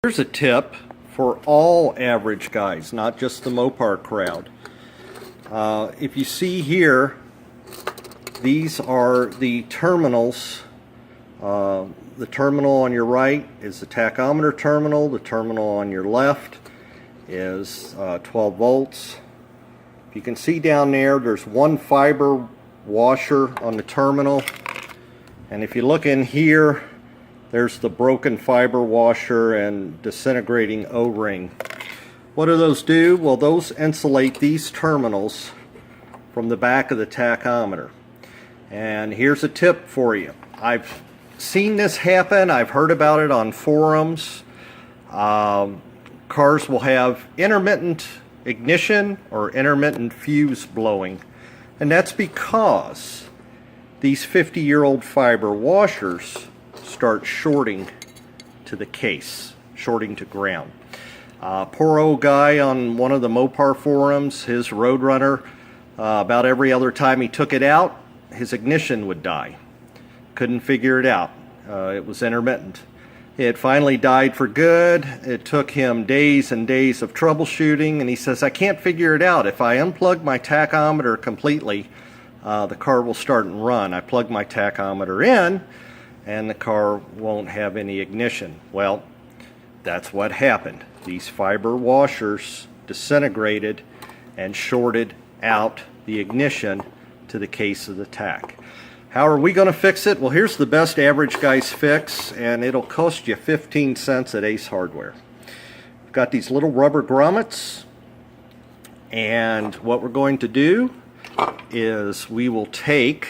Here's a tip for all average guys, not just the Mopar crowd. If you see here, these are the terminals. The terminal on your right is the tachometer terminal. The terminal on your left is 12 volts. If you can see down there, there's one fiber washer on the terminal. And if you look in here, there's the broken fiber washer and disintegrating O-ring. What do those do? Well, those insulate these terminals from the back of the tachometer. And here's a tip for you. I've seen this happen. I've heard about it on forums. Cars will have intermittent ignition or intermittent fuse blowing. And that's because these 50-year-old fiber washers start shorting to the case, shorting to ground. Poor old guy on one of the Mopar forums, his Roadrunner, about every other time he took it out, his ignition would die. Couldn't figure it out. It was intermittent. It finally died for good. It took him days and days of troubleshooting, and he says, I can't figure it out. If I unplug my tachometer completely, the car will start and run. I plug my tachometer in, and the car won't have any ignition. Well, that's what happened. These fiber washers disintegrated and shorted out the ignition to the case of the Tach. How are we going to fix it? Well, here's the best average guy's fix, and it'll cost you 15 cents at Ace Hardware. We've got these little rubber grommets, and what we're going to do is we will take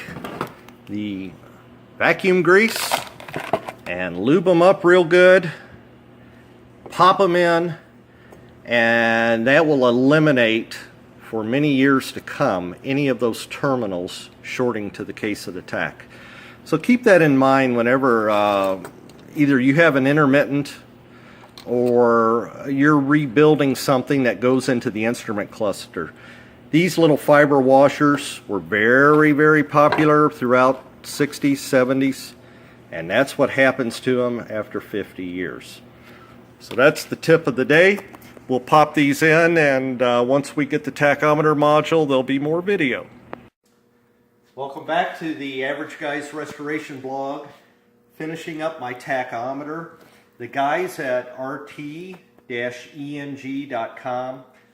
the vacuum grease and lube them up real good, pop them in, and that will eliminate for many years to come any of those terminals shorting to the case of the Tach. So keep that in mind whenever either you have an intermittent or you're rebuilding something that goes into the instrument cluster. These little fiber washers were very, very popular throughout 60s, 70s, and that's what happens to them after 50 years. So that's the tip of the day. We'll pop these in, and once we get the tachometer module, there'll be more video. Welcome back to the Average Guys Restoration blog. Finishing up my tachometer. The guys at rt-eng.com,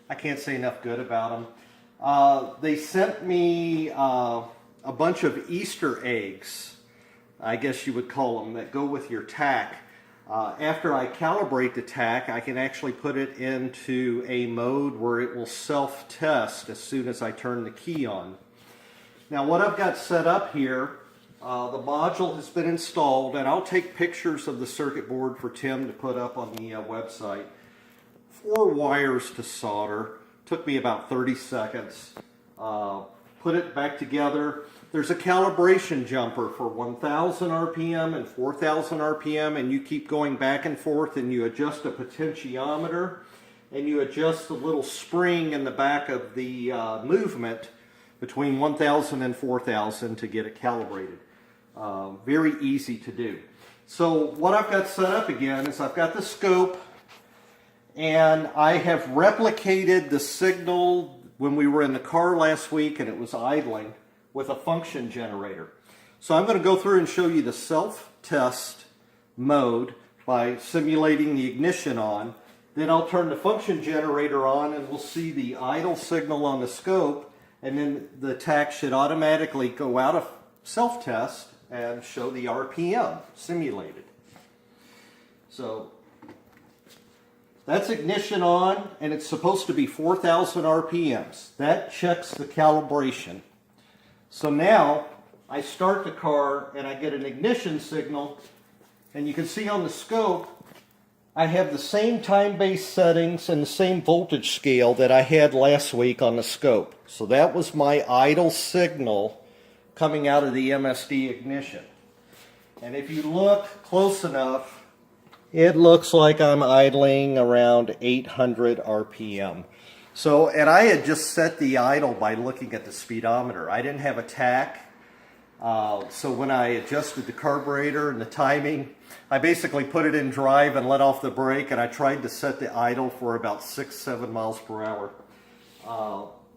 I can't say enough good about them. They sent me a bunch of Easter eggs, I guess you would call them, that go with your Tach. After I calibrate the Tach, I can actually put it into a mode where it will self-test as soon as I turn the key on. Now what I've got set up here, the module has been installed, and I'll take pictures of the circuit board for Tim to put up on the website. 4 wires to solder. Took me about 30 seconds. Put it back together. There's a calibration jumper for 1000 RPM and 4000 RPM, and you keep going back and forth, and you adjust a potentiometer, and you adjust the little spring in the back of the movement between 1000 and 4000 to get it calibrated. Very easy to do. So what I've got set up again is I've got the scope, and I have replicated the signal when we were in the car last week and it was idling with a function generator. So I'm going to go through and show you the self-test mode by simulating the ignition on. Then I'll turn the function generator on, and we'll see the idle signal on the scope, and then the Tach should automatically go out of self-test and show the RPM simulated. So that's ignition on, and it's supposed to be 4000 RPMs. That checks the calibration. So now I start the car and I get an ignition signal, and you can see on the scope I have the same time-based settings and the same voltage scale that I had last week on the scope. So that was my idle signal coming out of the MSD ignition. And if you look close enough, it looks like I'm idling around 800 RPM. So, and I had just set the idle by looking at the speedometer. I didn't have a Tach, so when I adjusted the carburetor and the timing, I basically put it in drive and let off the brake, and I tried to set the idle for about 6-7 miles per hour.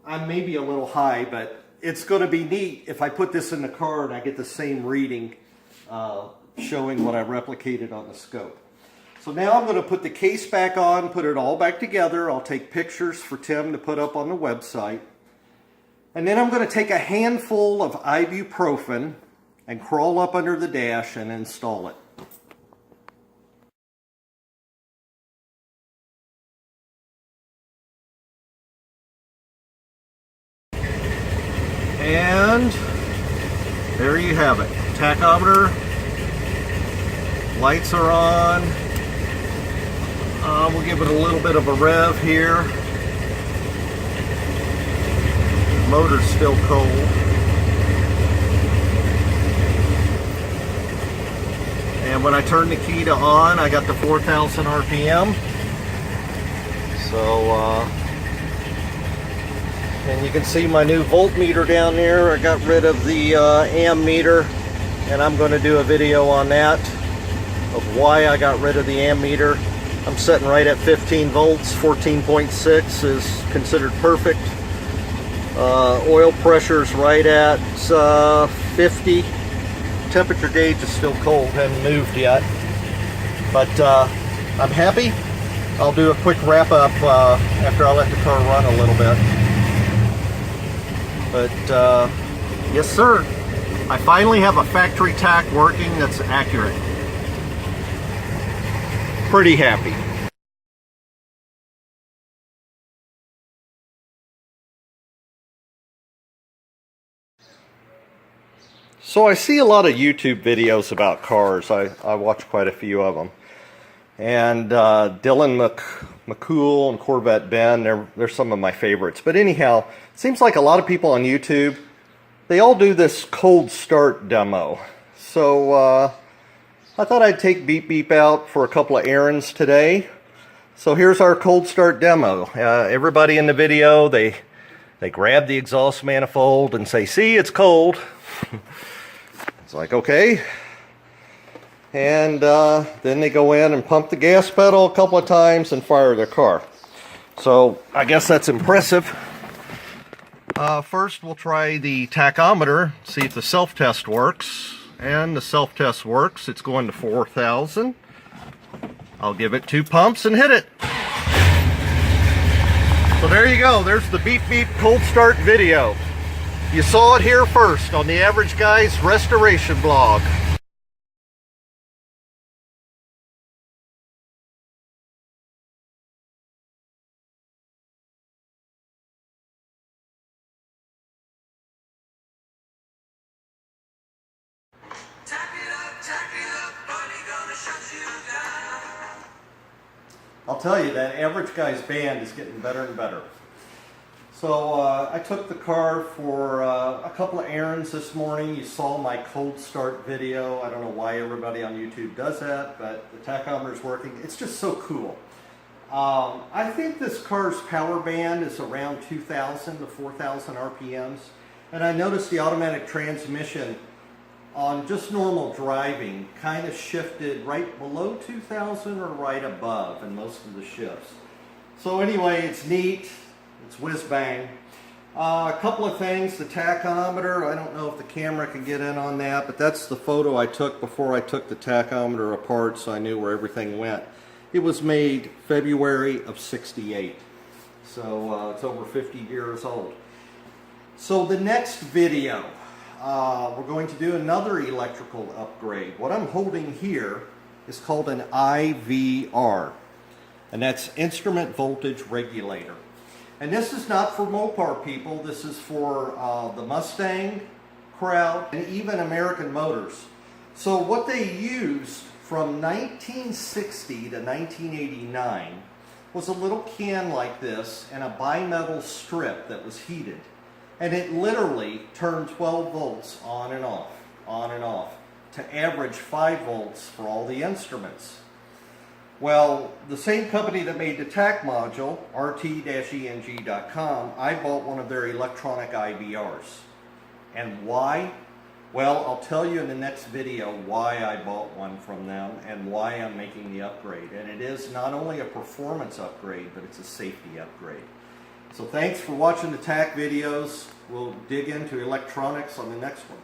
I may be a little high, but it's going to be neat if I put this in the car and I get the same reading showing what I replicated on the scope. So now I'm going to put the case back on, put it all back together. I'll take pictures for Tim to put up on the website. And then I'm going to take a handful of ibuprofen and crawl up under the dash and install it. And there you have it. Tachometer, lights are on. We'll give it a little bit of a rev here. Motor's still cold. And when I turn the key to on, I got the 4,000 RPM. So, and you can see my new voltmeter down there. I got rid of the amp meter, and I'm going to do a video on that, of why I got rid of the amp meter. I'm setting right at 15 volts, 14.6 is considered perfect. Oil pressure's right at 50. Temperature gauge is still cold, haven't moved yet. But I'm happy. I'll do a quick wrap up after I let the car run a little bit. But yes sir, I finally have a factory tach working that's accurate. Pretty happy. So I see a lot of YouTube videos about cars. I watch quite a few of them. And Dylan McCool and Corvette Ben, they're some of my favorites. But anyhow, it seems like a lot of people on YouTube, they all do this cold start demo. So I thought I'd take BeepBeep out for a couple of errands today. So here's our cold start demo. Everybody in the video, they grab the exhaust manifold and say, see, it's cold. It's like, okay. And then they go in and pump the gas pedal a couple of times and fire their car. So I guess that's impressive. First we'll try the tachometer, see if the self-test works. And the self-test works. It's going to 4,000. I'll give it 2 pumps and hit it. So there you go. There's the BeepBeep cold start video. You saw it here first on the Average Guy's Restoration blog. I'll tell you, that Average Guy's band is getting better and better. So I took the car for a couple of errands this morning. You saw my cold start video. I don't know why everybody on YouTube does that, but the tachometer is working. It's just so cool. I think this car's power band is around 2,000 to 4,000 RPMs. And I noticed the automatic transmission on just normal driving kind of shifted right below 2,000 or right above in most of the shifts. So anyway, it's neat. It's whiz bang. A couple of things, the tachometer, I don't know if the camera can get in on that, but that's the photo I took before I took the tachometer apart, so I knew where everything went. It was made February of '68, so it's over 50 years old. So the next video, we're going to do another electrical upgrade. What I'm holding here is called an IVR, and that's Instrument Voltage Regulator. And this is not for Mopar people, this is for the Mustang crowd and even American Motors. So what they used from 1960 to 1989 was a little can like this and a bimetal strip that was heated. And it literally turned 12 volts on and off, to average 5 volts for all the instruments. Well, the same company that made the TAC module, rt-eng.com, I bought one of their electronic IVRs. And why? Well, I'll tell you in the next video why I bought one from them and why I'm making the upgrade. And it is not only a performance upgrade, but it's a safety upgrade. So thanks for watching the Tach videos. We'll dig into electronics on the next one.